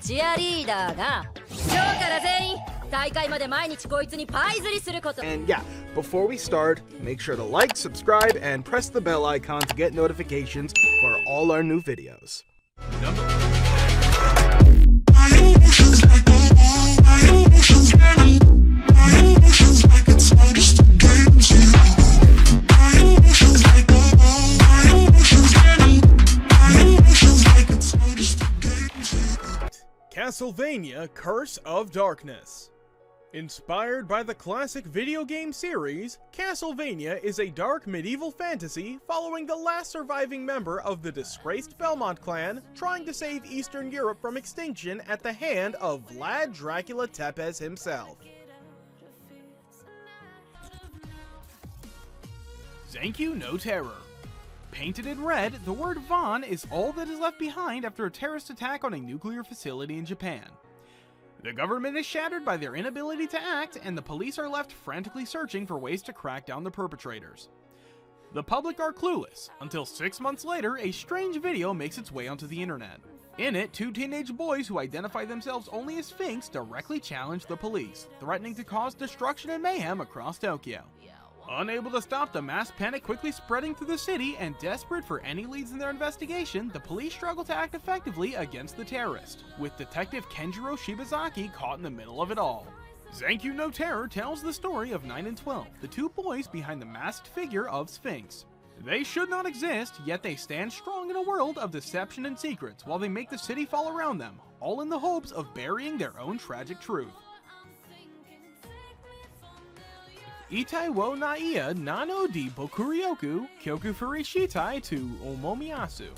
チアリーダーが今日から全員大会まで毎日こいつにパイ釣りすること。 And yeah, before we start, make sure to like, subscribe, and press the bell icon to get notifications for all our new videos. Castlevania: Curse of Darkness. Inspired by the classic video game series, Castlevania is a dark medieval fantasy following the last surviving member of the disgraced Belmont clan trying to save Eastern Europe from extinction at the hand of Vlad Dracula Tepes himself. Zanku no Terror. Painted in red, the word Von is all that is left behind after a terrorist attack on a nuclear facility in Japan. The government is shattered by their inability to act, and the police are left frantically searching for ways to crack down the perpetrators. The public are clueless, until 6 months later, a strange video makes its way onto the internet. In it, two teenage boys who identify themselves only as Sphinx directly challenge the police, threatening to cause destruction and mayhem across Tokyo. Unable to stop the mass panic quickly spreading through the city and desperate for any leads in their investigation, the police struggle to act effectively against the terrorist, with Detective Kenjiro Shibazaki caught in the middle of it all. Zanku no Terror tells the story of 9 and 12, the two boys behind the masked figure of Sphinx. They should not exist, yet they stand strong in a world of deception and secrets while they make the city fall around them, all in the hopes of burying their own tragic truth. Itai wo naiya nano di bokuryoku kyoku furishitai to omomiyasu.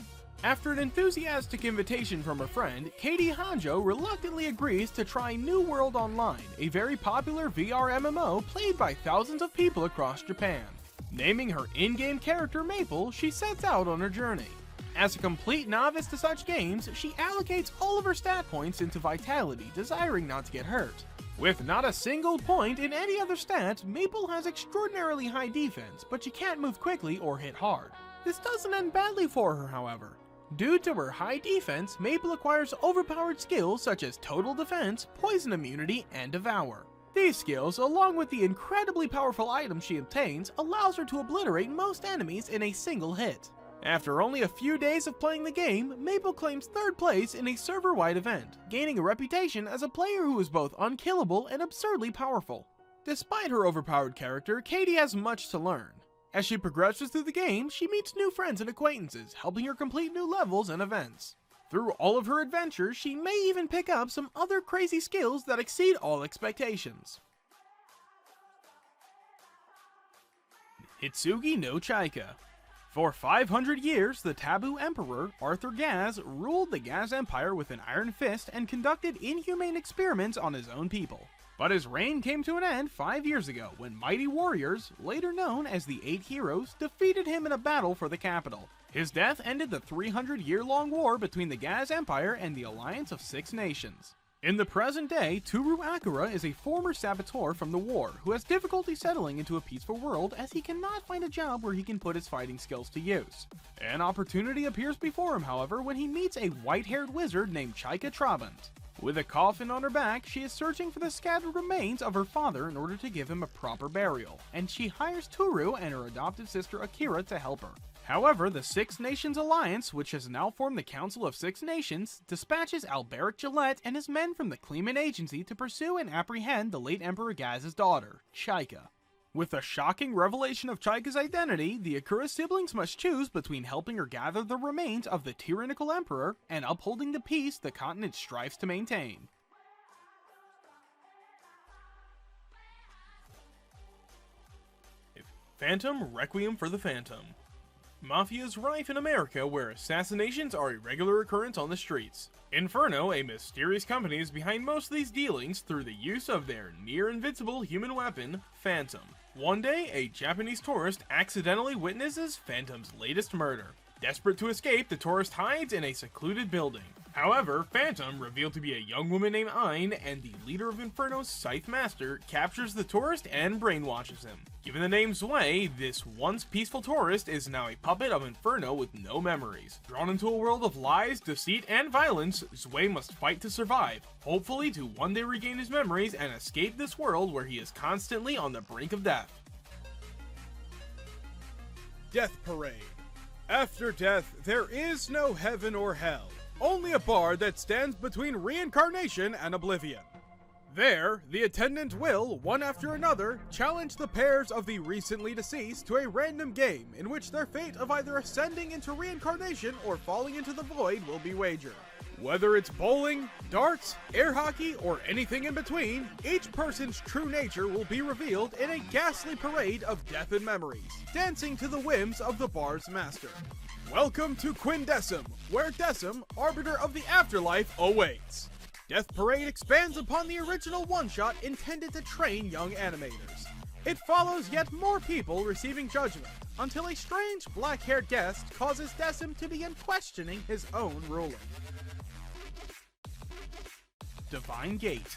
After an enthusiastic invitation from a friend, Katie Hanjo reluctantly agrees to try New World Online, a very popular VR MMO played by thousands of people across Japan. Naming her in-game character Maple, she sets out on her journey. As a complete novice to such games, she allocates all of her stat points into Vitality, desiring not to get hurt. With not a single point in any other stat, Maple has extraordinarily high defense, but she can't move quickly or hit hard. This doesn't end badly for her, however. Due to her high defense, Maple acquires overpowered skills such as Total Defense, Poison Immunity, and Devour. These skills, along with the incredibly powerful items she obtains, allows her to obliterate most enemies in a single hit. After only a few days of playing the game, Maple claims 3rd place in a server-wide event, gaining a reputation as a player who is both unkillable and absurdly powerful. Despite her overpowered character, Katie has much to learn. As she progresses through the game, she meets new friends and acquaintances, helping her complete new levels and events. Through all of her adventures, she may even pick up some other crazy skills that exceed all expectations. Hitsugi no Chaika. For 500 years, the Taboo Emperor, Arthur Gaz, ruled the Gaz Empire with an iron fist and conducted inhumane experiments on his own people. But his reign came to an end 5 years ago when mighty warriors, later known as the 8 Heroes, defeated him in a battle for the capital. His death ended the 300-year-long war between the Gaz Empire and the Alliance of 6 Nations. In the present day, Toru Akira is a former saboteur from the war who has difficulty settling into a peaceful world as he cannot find a job where he can put his fighting skills to use. An opportunity appears before him, however, when he meets a white-haired wizard named Chaika Trabant. With a coffin on her back, she is searching for the scattered remains of her father in order to give him a proper burial, and she hires Toru and her adopted sister Akira to help her. However, the 6 Nations Alliance, which has now formed the Council of 6 Nations, dispatches Alberic Gillette and his men from the Kleeman Agency to pursue and apprehend the late Emperor Gaz's daughter, Chaika. With the shocking revelation of Chaika's identity, the Akira siblings must choose between helping her gather the remains of the tyrannical emperor and upholding the peace the continent strives to maintain. Phantom Requiem for the Phantom. Mafia is rife in America, where assassinations are a regular occurrence on the streets. Inferno, a mysterious company, is behind most of these dealings through the use of their near-invincible human weapon, Phantom. One day, a Japanese tourist accidentally witnesses Phantom's latest murder. Desperate to escape, the tourist hides in a secluded building. However, Phantom, revealed to be a young woman named Ein, and the leader of Inferno's Scythe Master, captures the tourist and brainwashes him. Given the name Zwei, this once peaceful tourist is now a puppet of Inferno with no memories. Drawn into a world of lies, deceit, and violence, Zwei must fight to survive, hopefully to one day regain his memories and escape this world where he is constantly on the brink of death. Death Parade. After death, there is no heaven or hell. Only a bar that stands between reincarnation and oblivion. There, the attendant will, one after another, challenge the pairs of the recently deceased to a random game in which their fate of either ascending into reincarnation or falling into the void will be wagered. Whether it's bowling, darts, air hockey, or anything in between, each person's true nature will be revealed in a ghastly parade of death and memories, dancing to the whims of the bar's master. Welcome to Quindecim, where Decim, arbiter of the afterlife, awaits. Death Parade expands upon the original one-shot intended to train young animators. It follows yet more people receiving judgment, until a strange black-haired guest causes Decim to begin questioning his own ruling. Divine Gate.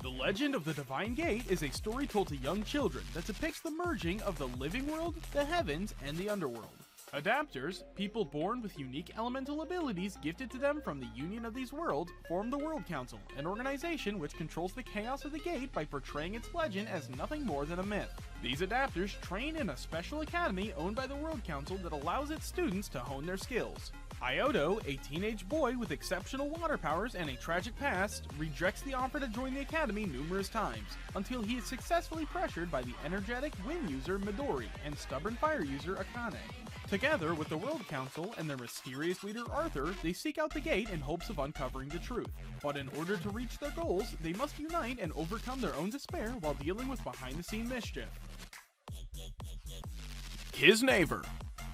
The Legend of the Divine Gate is a story told to young children that depicts the merging of the living world, the heavens, and the underworld. Adapters, people born with unique elemental abilities gifted to them from the union of these worlds, form the World Council, an organization which controls the chaos of the gate by portraying its legend as nothing more than a myth. These adapters train in a special academy owned by the World Council that allows its students to hone their skills. Iodo, a teenage boy with exceptional water powers and a tragic past, rejects the offer to join the academy numerous times, until he is successfully pressured by the energetic wind user Midori and stubborn fire user Akane. Together with the World Council and their mysterious leader Arthur, they seek out the gate in hopes of uncovering the truth. But in order to reach their goals, they must unite and overcome their own despair while dealing with behind-the-scene mischief. His Neighbor.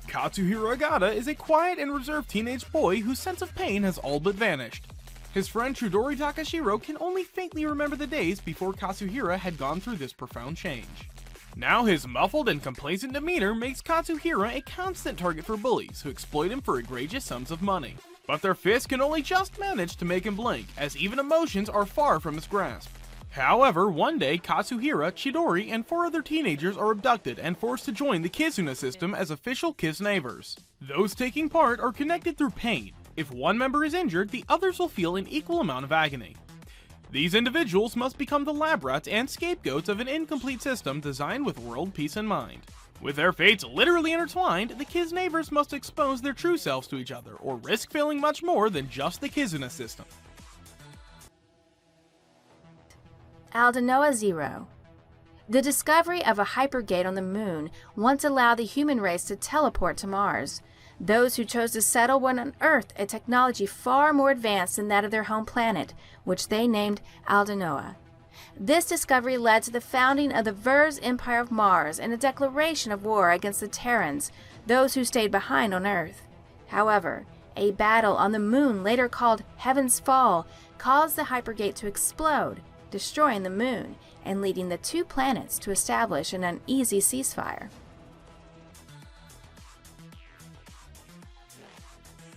Katsuhiro Agata is a quiet and reserved teenage boy whose sense of pain has all but vanished. His friend Chudori Takashiro can only faintly remember the days before Katsuhira had gone through this profound change. Now his muffled and complacent demeanor makes Katsuhira a constant target for bullies who exploit him for egregious sums of money. But their fists can only just manage to make him blink, as even emotions are far from his grasp. However, one day Katsuhira, Chidori, and 4 other teenagers are abducted and forced to join the Kizuna system as official Kiz Neighbors. Those taking part are connected through pain. If one member is injured, the others will feel an equal amount of agony. These individuals must become the lab rats and scapegoats of an incomplete system designed with world peace in mind. With their fates literally intertwined, the Kiz Neighbors must expose their true selves to each other, or risk failing much more than just the Kizuna system. Aldanoa Zero. The discovery of a hypergate on the moon once allowed the human race to teleport to Mars. Those who chose to settle went on Earth a technology far more advanced than that of their home planet, which they named Aldanoa. This discovery led to the founding of the Ver's Empire of Mars and a declaration of war against the Terrans, those who stayed behind on Earth. However, a battle on the moon, later called Heaven's Fall, caused the hypergate to explode, destroying the moon and leading the 2 planets to establish an uneasy ceasefire.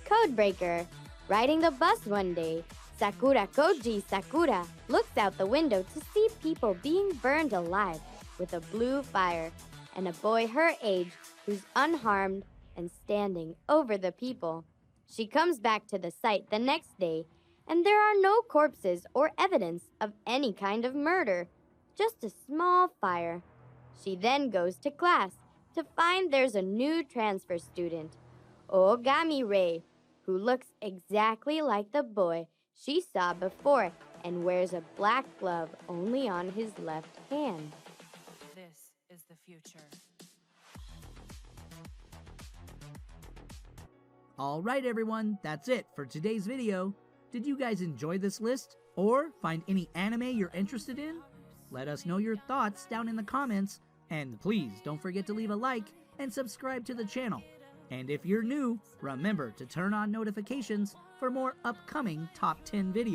Codebreaker. Riding the bus one day, Sakura Koji Sakura looks out the window to see people being burned alive with a blue fire, and a boy her age who's unharmed and standing over the people. She comes back to the site the next day, and there are no corpses or evidence of any kind of murder, just a small fire. She then goes to class to find there's a new transfer student, Ogami Rei, who looks exactly like the boy she saw before and wears a black glove only on his left hand. This is the future. Alright everyone, that's it for today's video. Did you guys enjoy this list? Or find any anime you're interested in? Let us know your thoughts down in the comments, and please don't forget to leave a like and subscribe to the channel. And if you're new, remember to turn on notifications for more upcoming Top 10 videos.